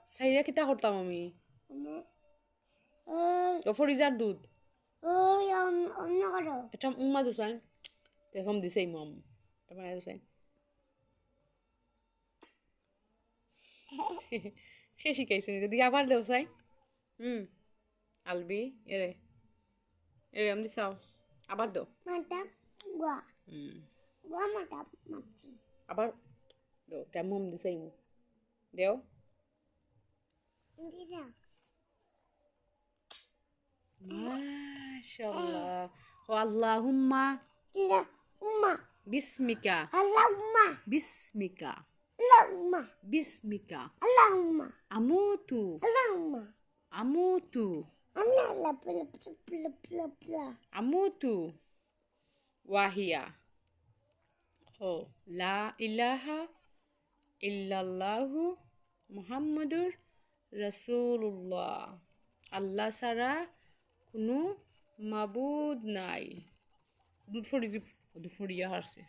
সাইরা কিতা করতাম আমি ও ফরিজার দুধ অন্য করো এটা উম্মা দুসাইন তেরকম দিছে ইমাম এটা মানে দুসাইন সে শিখাইছে যদি আবার দেও সাই আলবি এরে এরে আমি দিছাও আবার দাও মাতা গুয়া গুয়া মাতা মাতি আবার দাও তেমন দিছে ইমু দেও দিদা মাশাআল্লাহ ও আল্লাহুম্মা দিদা উম্মা বিসমিকা আল্লাহুম্মা বিসমিকা আল্লাহুম্মা বিসমিকা আল্লাহুম্মা আমুতু আল্লাহুম্মা আমুতু আল্লাহ প্লা প্লা প্লা প্লা প্লা আমুতু ওয়াহিয়া ও লা ইলাহা ইল্লাল্লাহু মুহাম্মাদুর রাসূলুল্লাহ আল্লাহ ছাড়া কোনো মাবুদ নাই দুফড়ি হারছে